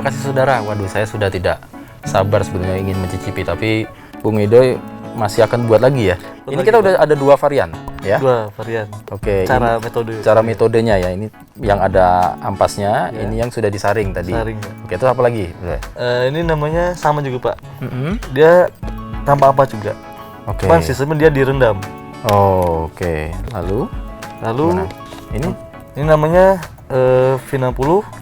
Terima kasih saudara. Waduh, saya sudah tidak sabar sebenarnya ingin mencicipi, tapi Bung Ido masih akan buat lagi ya. Ini kita udah ada 2 varian ya. 2 varian. Oke. Cara metodenya ya. Ini yang ada ampasnya, ini yang sudah disaring tadi. Saring. Oke, itu apa lagi? Ini namanya sama juga, Pak. Mm-hmm. Dia tanpa ampas juga. Oke. Cuman sistemnya dia direndam. Oh, oke. Lalu mana? Ini namanya V60.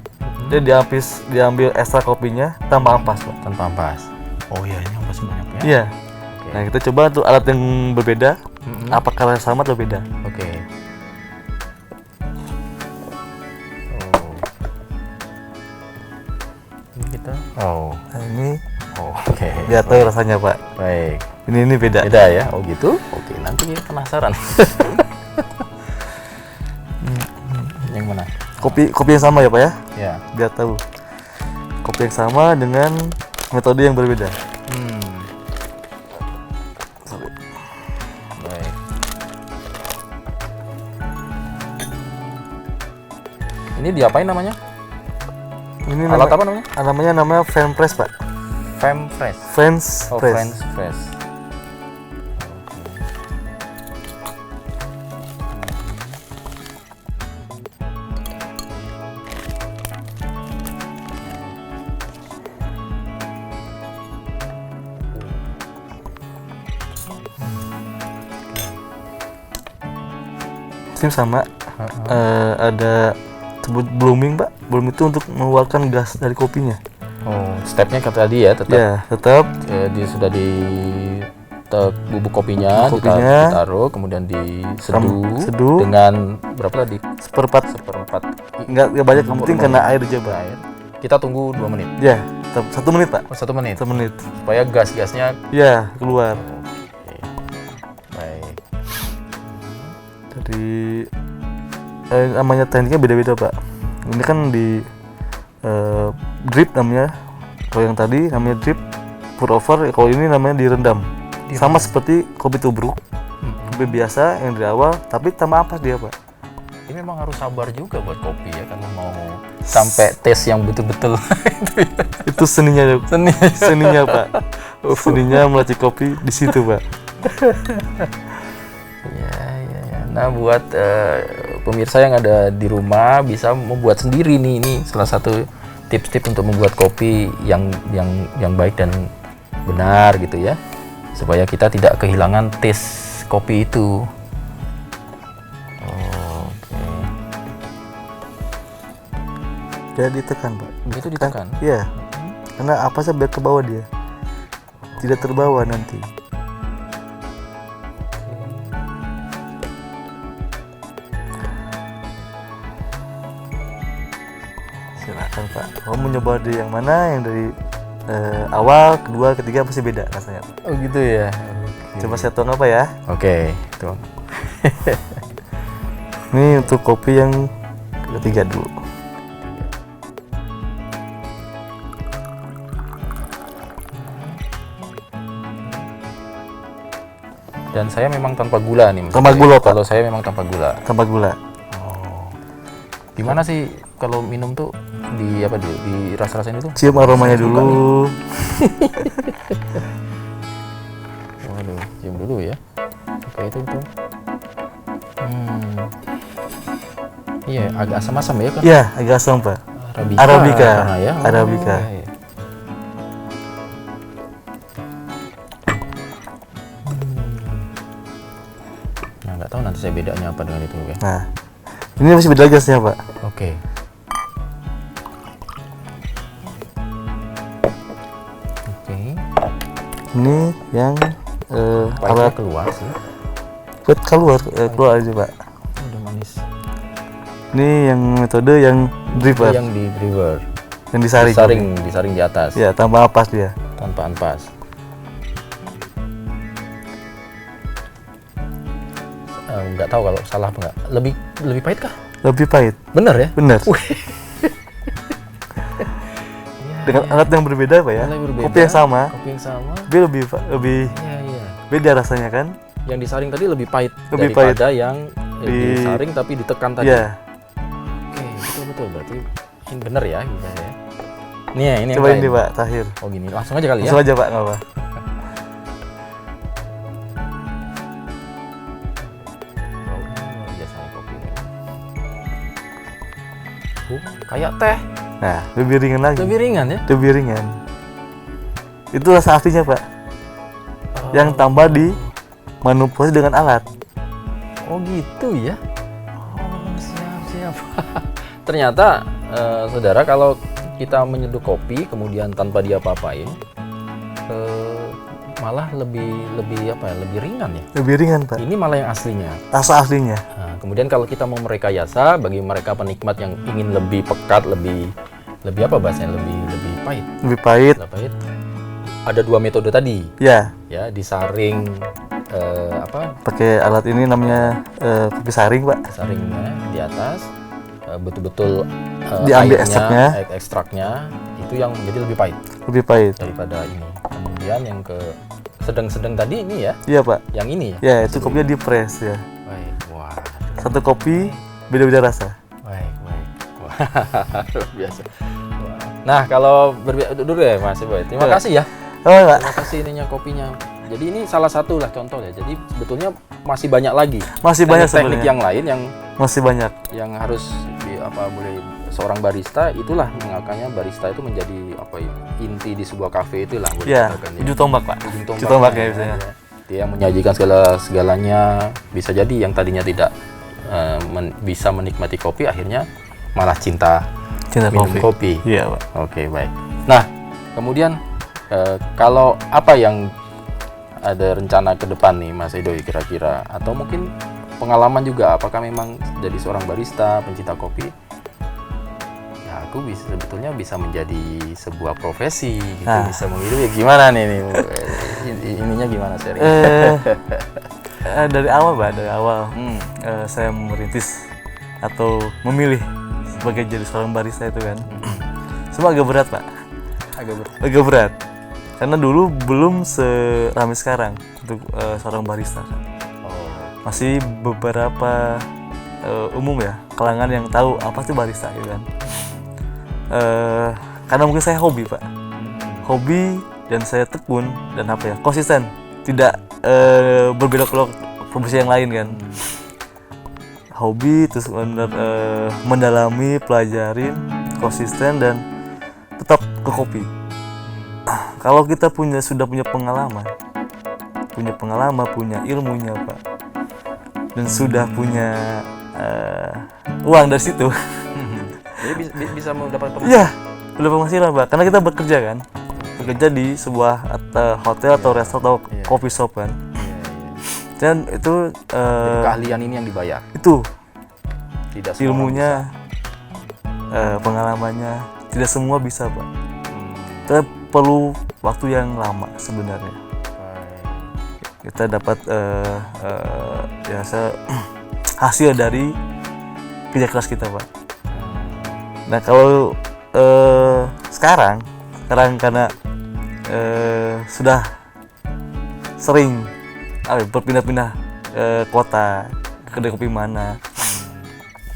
Dia diambil ekstra kopinya tanpa ampas, Pak. Tanpa ampas. Oh iya, ini ampas banyak ya. Iya. Oke. Nah, kita coba untuk alat yang berbeda. Apakah sama atau beda? Oke. Oh. Ini kita. Oh. Nah, ini Oke. biar tahu rasanya, Pak. Baik. Ini beda. Beda ya? Oh gitu? Oke, nanti penasaran. Yang mana? Kopi yang sama ya, Pak ya? Ya. Biar tahu. Kopi yang sama dengan metode yang berbeda. Baik. Ini diapain namanya? Ini Alat apa namanya? Namanya fan press, Pak. Fem Fresh. Fans Oh, press. French Fresh. Tim sama. Ada sebut blooming, Pak. Blooming itu untuk mengeluarkan gas dari kopinya. Oh, stepnya kayak tadi ya, tetap. Ya, tetap. Dia sudah bubuk kopinya, ditaruh, kemudian diseduh dengan berapa tadi? Seperempat. Nggak banyak, yang penting kena air aja, Pak. Kita tunggu 2 menit. Ya, 1 menit, Pak. Oh, 1 menit. 1 menit. Supaya gas-gasnya Ya, keluar. Oke. Baik. Dari namanya tekniknya beda-beda, Pak. Ini kan di drip namanya. Kalau yang tadi namanya drip, pour over. Kalau ini namanya direndam. Sama seperti kopi tubruk, kopi biasa yang dari awal, tapi tanpa ampas dia, Pak. Ini memang harus sabar juga buat kopi ya, karena mau sampai tes yang betul-betul. Itu seninya, seninya, Pak. Seninya melacak kopi di situ, Pak. Ya. Nah, buat pemirsa yang ada di rumah bisa membuat sendiri nih. Ini salah satu tips-tips untuk membuat kopi yang baik dan benar gitu ya, supaya kita tidak kehilangan taste kopi itu. Oke. Dia ditekan, Pak. Begitu ditekan. Iya. Karena apa sih biar ke bawah dia. Tidak terbawa nanti. Silakan, Pak. Kamu mau nyoba dari yang mana? Yang dari awal, kedua, ketiga pasti beda rasanya, Pak. Oh gitu ya. Coba saya tuang apa ya? Oke, tuh. Ini untuk kopi yang ketiga dulu. Dan saya memang tanpa gula nih. Tanpa gula, Pak. Kalau saya memang tanpa gula. Tanpa gula. Oh. Gimana sih kalau minum tuh di ras-rasain itu? Cium aromanya dulu. Waduh, cium dulu ya. Oke, itu. Iya, agak asam-asam ya kan? Iya, agak asam, Pak. Arabica. Ya. Arabica. Iya. Nah, nggak tahu nanti saya bedanya apa dengan itu ya. Nah, ini masih beda gasnya, Pak. Oke. Ini yang alat keluar sih. Keluar aja, Pak. Udah manis. Ini yang metode yang dripper. Yang di dripper. Yang Disaring di atas. Ya, tanpa ampas dia. Tanpa ampas. Nggak tahu kalau salah apa nggak. Lebih pahit kah? Lebih pahit. Bener ya? Bener. Dengan alat yang berbeda, Pak ya. Kopi yang sama. Tapi lebih beda rasanya kan? Yang disaring tadi lebih pahit daripada yang disaring tapi ditekan tadi. Iya. Oke, betul berarti ini bener ya, gitu ya. Ini yang Cobain lain. nih Pak, terakhir. Oh gini, langsung aja kali Langsung ya. aja Pak, nggak apa. Luar biasa nih kopi ini. Kayak teh, Nah, lebih ringan lagi. lebih ringan ya. Lebih ringan. Itu rasa aslinya Pak. Yang tambah di manipulasi dengan alat. Oh gitu ya. Oh siap. Ternyata saudara, kalau kita menyeduh kopi kemudian tanpa dia apa-apain, malah lebih apa ya? Lebih ringan ya. Lebih ringan Pak. Ini malah yang aslinya. Rasa aslinya. Nah, kemudian kalau kita mau merekayasa, bagi mereka penikmat yang ingin lebih pekat, lebih apa bahasanya? Lebih pahit. Lebih pahit. Lebih pahit. Ada 2 metode tadi, Ya, ya, disaring pakai alat ini namanya kopi saring Pak. saringnya di atas, betul-betul Diambil airnya, ekstraknya. ekstraknya itu yang menjadi lebih pahit Lebih pahit. daripada ini. Kemudian yang ke sedang-sedang tadi ini ya, Iya Pak. yang ini ya. Ya, itu kopinya di press ya. Baik, wah, Satu kopi beda-beda rasa. baik. Wah, luar biasa. Wah. Nah, kalau dulu ya Mas Boy, terima Ya. kasih ya. Oh Pak, Terima kasih ininya kopinya. Jadi ini salah satu lah contoh ya. Jadi sebetulnya masih banyak lagi masih banyak teknik sebenarnya. yang lain Masih banyak. yang harus boleh seorang barista, itulah mengangkatnya barista itu menjadi apa ya, inti di sebuah kafe itulah boleh Ya, dikatakan ya. ujung tombak Pak. Ujung Ujung tombaknya ya, biasanya. ya. Dia yang menyajikan segalanya. Bisa jadi yang tadinya tidak bisa menikmati kopi, akhirnya malah cinta minum kopi. Iya Pak. Oke, baik. Nah, kemudian kalau apa yang ada rencana ke depan nih Mas Edo kira-kira, atau mungkin pengalaman juga, apakah memang jadi seorang barista pencinta kopi ya aku sebetulnya bisa menjadi sebuah profesi gitu, bisa menghidupi, gimana nih ininya gimana seri? Dari awal Pak, dari awal saya merintis atau memilih sebagai jadi seorang barista itu kan, semua agak berat Pak. Agak berat. Karena dulu belum seramai sekarang untuk seorang barista. Masih beberapa umum ya, kalangan yang tahu apa itu barista gitu kan. Karena mungkin saya hobi Pak. Hobi dan saya tekun dan apa ya, konsisten. Tidak berbeda kalau profesi yang lain kan. Hobi terus benar mendalami, pelajarin, konsisten dan tetap ke kopi. Kalau kita sudah punya pengalaman, punya ilmunya Pak, dan sudah punya uang dari situ, jadi bisa mendapat penghasilan. ya udah penghasilan Pak, karena kita bekerja di sebuah hotel atau restoran atau coffee shop kan, dan itu Jadi keahlian ini yang dibayar, itu tidak semua ilmunya, pengalamannya, tidak semua bisa Pak. Kita perlu waktu yang lama sebenarnya. Kita dapat hasil dari kerja keras kita Pak. Nah kalau sekarang karena sudah sering berpindah-pindah kota, ke kedai kopi mana,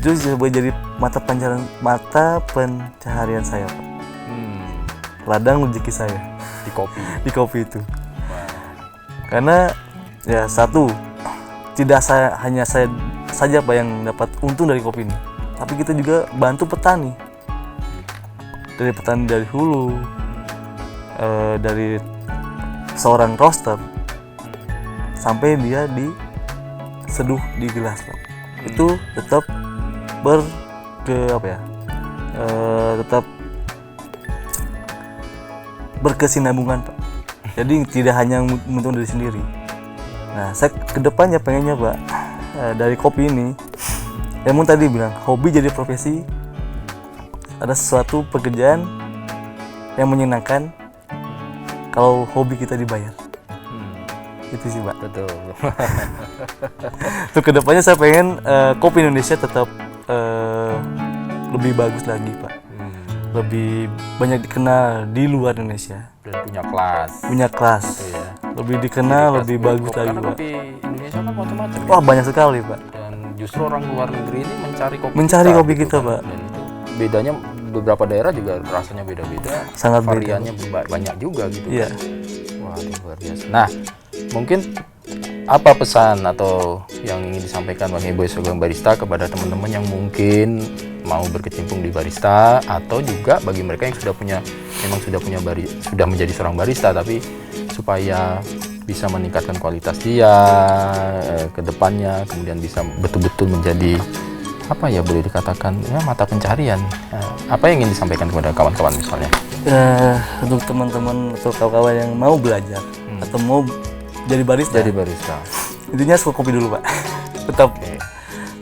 itu jadi mata pencaharian saya Pak. Ladang rezeki saya di kopi itu. Karena ya satu, tidak hanya saya saja Pak yang dapat untung dari kopi ini, tapi kita juga bantu petani, dari hulu, dari seorang roaster sampai dia diseduh di gelas Pak. Itu tetap tetap berkesinambungan Pak. Jadi tidak hanya untung dari sendiri. Nah, saya kedepannya pengennya Pak, dari kopi ini, yang tadi bilang hobi jadi profesi, ada sesuatu pekerjaan yang menyenangkan kalau hobi kita dibayar. Itu sih Pak. Betul. Untuk kedepannya saya pengen kopi Indonesia tetap lebih bagus lagi Pak. Lebih banyak dikenal di luar Indonesia. Dan punya kelas. Gitu ya. Lebih dikenal, lebih bagus lagi Karena Pak. kopi Indonesia kan macam-macam. Wah banyak sekali Pak. Dan justru orang luar negeri ini mencari kopi Mencari kopi kita Pak. Dan itu bedanya beberapa daerah juga rasanya beda-beda, Sangat beda. variannya banyak juga gitu. Iya. Wah, luar biasa. Nah, mungkin apa pesan atau yang ingin disampaikan Bang Eboy sebagai barista kepada teman-teman yang mungkin mau berkecimpung di barista, atau juga bagi mereka yang sudah menjadi seorang barista, tapi supaya bisa meningkatkan kualitas dia ke depannya, kemudian bisa betul-betul menjadi apa ya, boleh dikatakan ya, mata pencarian. Apa yang ingin disampaikan kepada kawan-kawan misalnya? Untuk teman-teman atau kawan-kawan yang mau belajar atau mau jadi barista, intinya suka kopi dulu, Pak. Tetap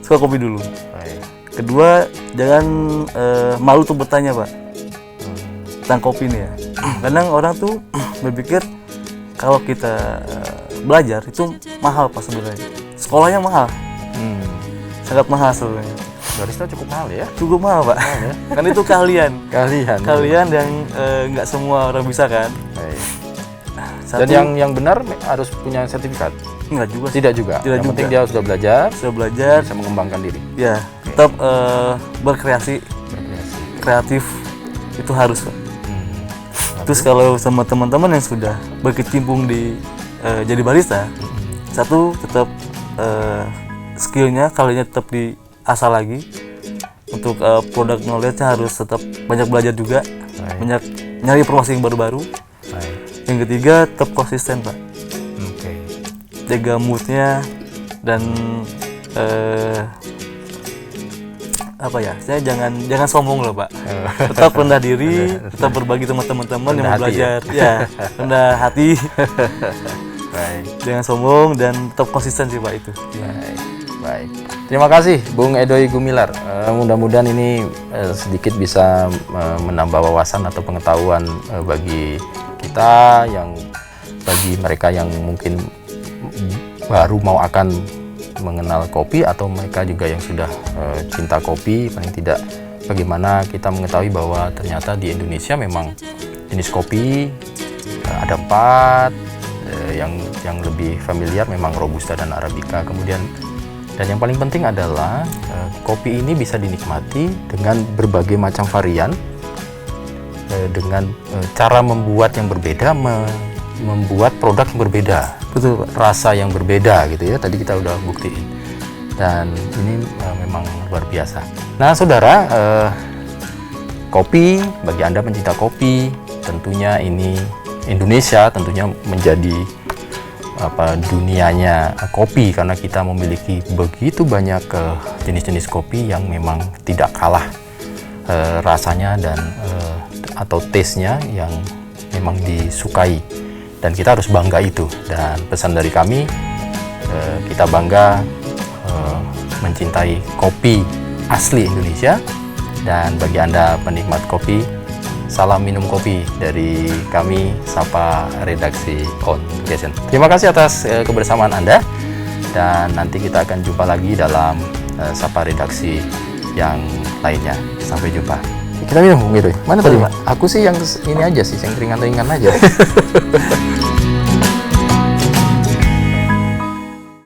suka kopi dulu. Baik. Kedua, jangan malu untuk bertanya, Pak, tentang kopi ini ya. Kadang orang tuh berpikir kalau kita belajar itu mahal, Pak, sebenarnya. Sekolahnya mahal, sangat mahal sebenarnya. Barista cukup mahal ya? Cukup mahal, Pak. Mahal ya? Kan itu keahlian. Kalian. Dan nggak semua orang bisa kan. Baik. Satu, Dan yang benar harus punya sertifikat? nggak juga. Tidak juga. Tidak yang juga. penting dia sudah belajar, Sudah belajar, bisa mengembangkan diri. ya tetap berkreasi, Berkreasi. kreatif itu harus, Pak. Terus kalau sama teman-teman yang sudah berkecimpung di jadi barista, satu tetap skillnya, kalinya tetap diasah lagi. Untuk produk knowledge-nya harus tetap banyak belajar juga, Baik. banyak nyari informasi yang baru-baru. Baik. Yang ketiga tetap konsisten, Pak, Oke. jaga moodnya dan apa ya, saya jangan sombong loh, Pak. Tetap rendah diri, tetap berbagi sama teman-teman yang Rendah mau hati belajar, ya rendah hati. Baik. Jangan sombong dan tetap konsisten sih, Pak, itu. Baik. Baik. Terima kasih Bung Edoy Gumilar. Mudah-mudahan ini sedikit bisa menambah wawasan atau pengetahuan bagi kita, bagi mereka yang mungkin baru mau akan mengenal kopi, atau mereka juga yang sudah cinta kopi. Paling tidak bagaimana kita mengetahui bahwa ternyata di Indonesia memang jenis kopi ada 4, yang lebih familiar memang Robusta dan Arabica. Dan yang paling penting adalah kopi ini bisa dinikmati dengan berbagai macam varian, dengan cara membuat yang berbeda, membuat produk yang berbeda, Betul, Pak. rasa yang berbeda gitu ya. Tadi kita udah buktiin, dan ini memang luar biasa. Nah, saudara, kopi, bagi Anda pencinta kopi, tentunya ini Indonesia tentunya menjadi dunianya kopi, karena kita memiliki begitu banyak jenis-jenis kopi yang memang tidak kalah rasanya dan atau taste-nya yang memang disukai, dan kita harus bangga itu. Dan pesan dari kami, kita bangga mencintai kopi asli Indonesia. Dan bagi Anda penikmat kopi, salam minum kopi dari kami, Sapa Redaksi Conversation. Terima kasih atas kebersamaan Anda, dan nanti kita akan jumpa lagi dalam Sapa Redaksi yang lainnya. Sampai jumpa. Kita minum gitu. Mana tadi, Pak? Aku sih yang ini aja sih, yang ringan-ringan aja.